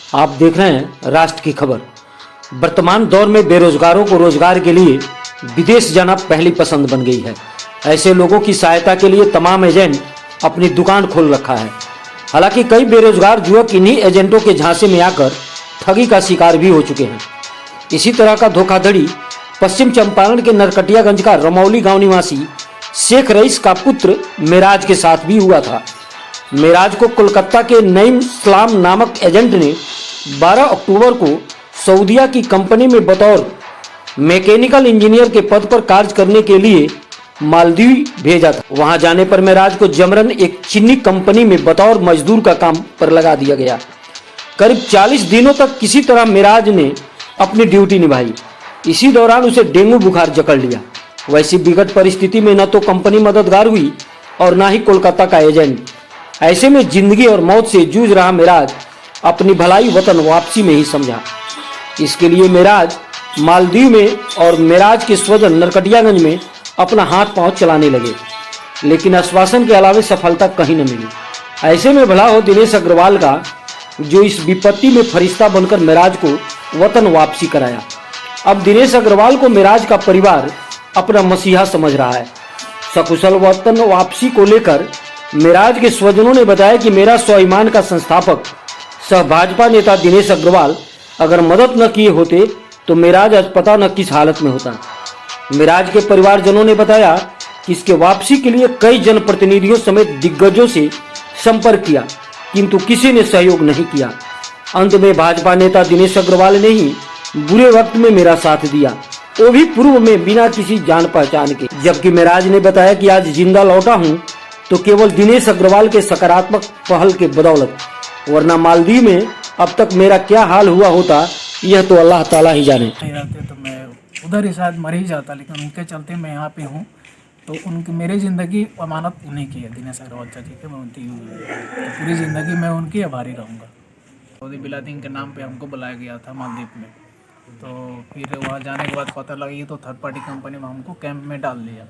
आप देख रहे हैं राष्ट्र की खबर। वर्तमान दौर में बेरोजगारों को रोजगार के लिए विदेश जाना पहली पसंद बन गई है। ऐसे लोगों की सहायता के लिए तमाम एजेंट अपनी दुकान खोल रखा है। हालांकि कई बेरोजगार युवक इन्हीं एजेंटों के झांसे में आकर ठगी का शिकार भी हो चुके हैं। इसी तरह का धोखाधड़ी पश्चिम चंपारण के नरकटियागंज का रमौली गांव निवासी शेख रईस का पुत्र मेराज के साथ भी हुआ था। मेराज को कोलकाता के नईम इस्लाम नामक एजेंट ने 12 अक्टूबर को सऊदीया की कंपनी में बतौर मैकेनिकल इंजीनियर के पद पर कार्य करने के लिए मालदीव भेजा था। वहां जाने पर मेराज को जमरन एक चीनी कंपनी में बतौर मजदूर का काम पर लगा दिया गया। करीब 40 दिनों तक किसी तरह मेराज ने अपनी ड्यूटी निभाई। इसी दौरान उसे डेंगू बुखार जकड़ लिया। वैसी विकट परिस्थिति में न तो कंपनी मददगार हुई और न ही कोलकाता का एजेंट। ऐसे में जिंदगी और मौत से जूझ रहा मेराज अपनी भलाई वतन वापसी में ही समझा। इसके लिए मेराज मालदीव में और मेराज के स्वजन नरकटियागंज में अपना हाथ पांव चलाने लगे, लेकिन आश्वासन के अलावे सफलता कहीं न मिली। ऐसे में भला हो दिनेश अग्रवाल का, जो इस विपत्ति में फरिश्ता बनकर मेराज को वतन वापसी कराया। अब दिनेश अग्रवाल को मेराज का परिवार अपना मसीहा समझ रहा है। सकुशल वतन वापसी को लेकर मेराज के स्वजनों ने बताया कि मेरा स्वाभिमान का संस्थापक सह भाजपा नेता दिनेश अग्रवाल अगर मदद न किए होते तो मेराज आज पता न किस हालत में होता। मेराज के परिवारजनों ने बताया कि इसके वापसी के लिए कई जनप्रतिनिधियों समेत दिग्गजों से संपर्क किया, किंतु किसी ने सहयोग नहीं किया। अंत में भाजपा नेता दिनेश अग्रवाल ने ही बुरे वक्त में मेरा साथ दिया, वो भी पूर्व में बिना किसी जान पहचान के। जबकि मेराज ने बताया कि आज जिंदा लौटा हूं तो केवल दिनेश अग्रवाल के सकारात्मक पहल के बदौलत, वरना मालदीव में अब तक मेरा क्या हाल हुआ होता यह तो अल्लाह ताला ही जाने। तो मैं उधर ही शायद मर ही जाता, लेकिन उनके चलते मैं यहाँ पे हूँ। तो उनकी मेरी ज़िंदगी अमानत उन्हीं की है, दिनेश अग्रवाल चाची के। मैं उनकी तो पूरी ज़िंदगी मैं उनकी आभारी रहूँगा। सऊदी बिलादिन के नाम पे हमको बुलाया गया था मालदीव में। तो फिर वहाँ जाने के बाद पता लगा ये तो थर्ड पार्टी कंपनी में हमको कैंप में डाल दिया।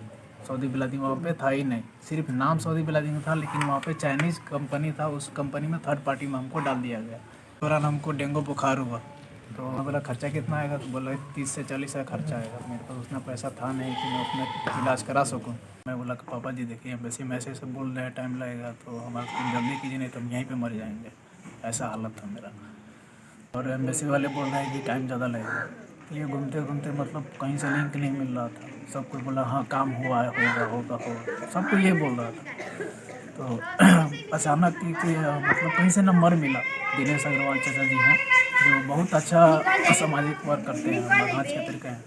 सऊदी बिलादिन वहाँ पे था ही नहीं, सिर्फ नाम सऊदी बिलादिन था, लेकिन वहाँ पे चाइनीज़ कंपनी था। उस कंपनी में थर्ड पार्टी में हमको डाल दिया गया। दौरान हमको डेंगू बुखार हुआ। तो मैं बोला खर्चा कितना आएगा? तो बोला 30 से 40 हज़ार खर्चा आएगा। मेरे पास उतना पैसा था नहीं कि मैं अपना इलाज करा सकूं। मैं बोला कि पापा जी देखिए वैसे मैसे से बोल रहे हैं टाइम लगेगा, तो हमारा जल्दी कीजिए, नहीं तो हम यहीं पे मर जाएंगे। ऐसा हालत था मेरा। और एम्बेसी वाले बोल रहे हैं कि टाइम ज़्यादा लगेगा। ये घूमते घूमते मतलब कहीं से लिंक नहीं मिल रहा था। सब कोई बोला हाँ काम हुआ है, होगा सबको ये बोल रहा था। तो अचानक कि मतलब कहीं से नंबर मिला। दिनेश अग्रवाल चाचा जी हैं, जो बहुत अच्छा सामाजिक वर्क करते हैं, मगहाज क्षेत्र के हैं।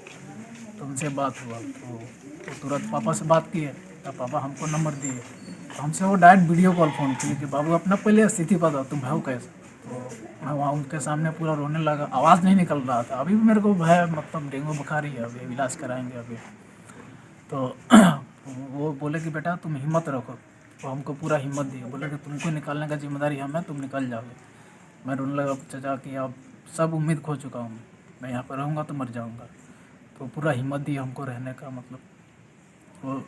तो उनसे बात हुआ तो तुरंत पापा से बात किए। तो पापा हमको नंबर दिए। तो हमसे वो डायरेक्ट वीडियो कॉल फ़ोन किए कि बाबू अपना पहले स्थिति बताओ, तुम हो कैसे। तो मैं वहाँ उनके सामने पूरा रोने लगा, आवाज़ नहीं निकल रहा था। अभी भी मेरे को भय, मतलब डेंगू बुखार ही है, अभी इलाज कराएंगे अभी। तो वो बोले कि बेटा तुम हिम्मत रखो। तो हमको पूरा हिम्मत दिया, बोले कि तुमको निकालने का जिम्मेदारी हमें, तुम निकल जाओगे। मैं रोने लगा चाचा कि अब सब उम्मीद खो चुका हूँ, मैं यहाँ पर रहूँगा तो मर जाऊँगा। तो पूरा हिम्मत दिया हमको रहने का। मतलब वो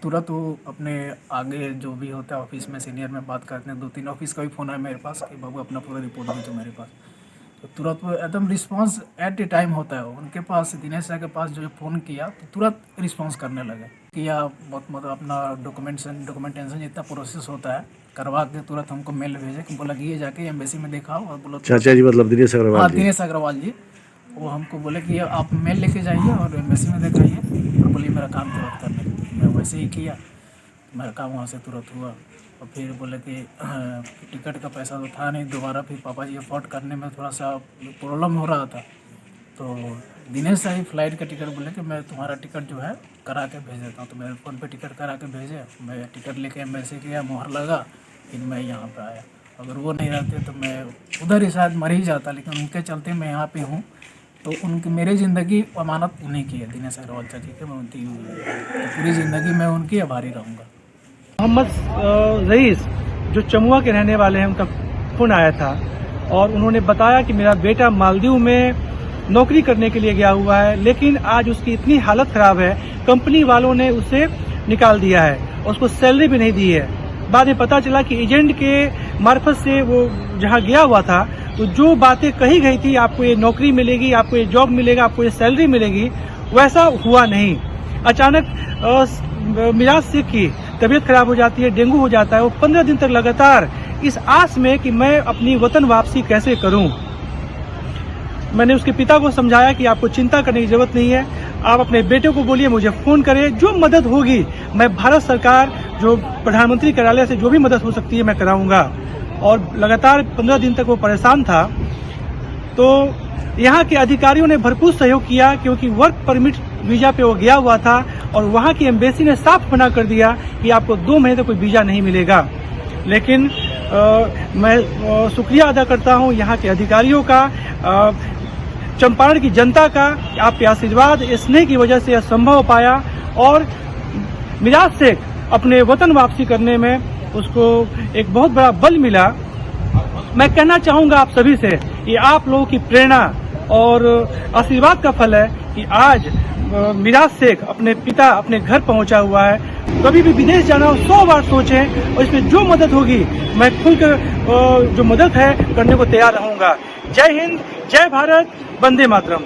तुरंत वो अपने आगे जो भी होता है ऑफिस में सीनियर में बात करते हैं। 2-3 ऑफिस का भी फ़ोन है मेरे पास कि बाबू अपना पूरा रिपोर्ट भेजो मेरे पास। तो तुरंत वो एकदम रिस्पांस एट ए टाइम होता है उनके पास। दिनेश सर के पास जो फ़ोन किया तो तुरंत रिस्पांस करने लगे किया। बहुत मतलब अपना डॉक्यूमेंटेशन जितना प्रोसेस होता है करवा के तुरंत हमको मेल भेजे कि बोला कि ये जाके एम्बेसी में दिखाओ। और बोलो चाचा जी मतलब दिनेश अग्रवाल? हाँ दिनेश अग्रवाल जी। वो हमको बोले कि आप मेल लेके जाइए और एम्बेसी में दिखाइए और बोलिए मेरा काम तुरंत करने। मैं वैसे ही किया, मेरा काम वहाँ से तुरंत हुआ। और फिर बोले कि टिकट का पैसा तो था नहीं, दोबारा फिर पापा जी अफोर्ड करने में थोड़ा सा प्रॉब्लम हो रहा था। तो दिनेश साहब फ्लाइट का टिकट बोले कि मैं तुम्हारा टिकट जो है करा के भेज देता हूँ। तो मेरे फ़ोन पे टिकट करा के भेजे। मैं टिकट लेके एम्बेसी गया, मोहर लगा, फिर मैं यहाँ पे आया। अगर वो नहीं रहते तो मैं उधर ही शायद मर ही जाता, लेकिन उनके चलते मैं यहाँ पे हूँ। तो उनकी मेरी ज़िंदगी अमानत उन्हीं की है, दिनेश अग्रवाल चाची के। मैं उनकी तो पूरी ज़िंदगी मैं उनकी आभारी रहूँगा। मोहम्मद रईस जो चमुआ के रहने वाले हैं, उनका फ़ोन आया था और उन्होंने बताया कि मेरा बेटा मालदीव में नौकरी करने के लिए गया हुआ है, लेकिन आज उसकी इतनी हालत ख़राब है, कंपनी वालों ने उसे निकाल दिया है, उसको सैलरी भी नहीं दी है। बाद में पता चला कि एजेंट के मार्फत से वो जहाँ गया हुआ था तो जो बातें कही गई थी, आपको ये नौकरी मिलेगी, आपको ये जॉब मिलेगा, आपको ये सैलरी मिलेगी, वैसा हुआ नहीं। अचानक मिराज शेख की तबीयत खराब हो जाती है, डेंगू हो जाता है। वो 15 दिन तक लगातार इस आस में कि मैं अपनी वतन वापसी कैसे करूं। मैंने उसके पिता को समझाया कि आपको चिंता करने की जरूरत नहीं है, आप अपने बेटे को बोलिए मुझे फोन करें, जो मदद होगी मैं भारत सरकार जो प्रधानमंत्री कार्यालय से जो भी मदद हो सकती है मैं कराऊंगा। और लगातार 15 दिन तक वो परेशान था। तो यहाँ के अधिकारियों ने भरपूर सहयोग किया, क्योंकि वर्क परमिट वीजा पे वो गया हुआ था और वहाँ की एम्बेसी ने साफ मना कर दिया कि आपको 2 महीने तक कोई वीजा नहीं मिलेगा। लेकिन मैं शुक्रिया अदा करता हूँ यहाँ के अधिकारियों का, चंपारण की जनता का, आपके आशीर्वाद स्नेह की वजह से यह संभव हो पाया और मिराज शेख अपने वतन वापसी करने में उसको एक बहुत बड़ा बल मिला। मैं कहना चाहूंगा आप सभी से, ये आप लोगों की प्रेरणा और आशीर्वाद का फल है कि आज मिराज शेख अपने पिता अपने घर पहुंचा हुआ है। कभी भी विदेश जाना हो 100 बार सोचें और इसमें जो मदद होगी मैं खुलकर जो मदद है करने को तैयार रहूंगा। जय हिंद, जय भारत, वंदे मातरम।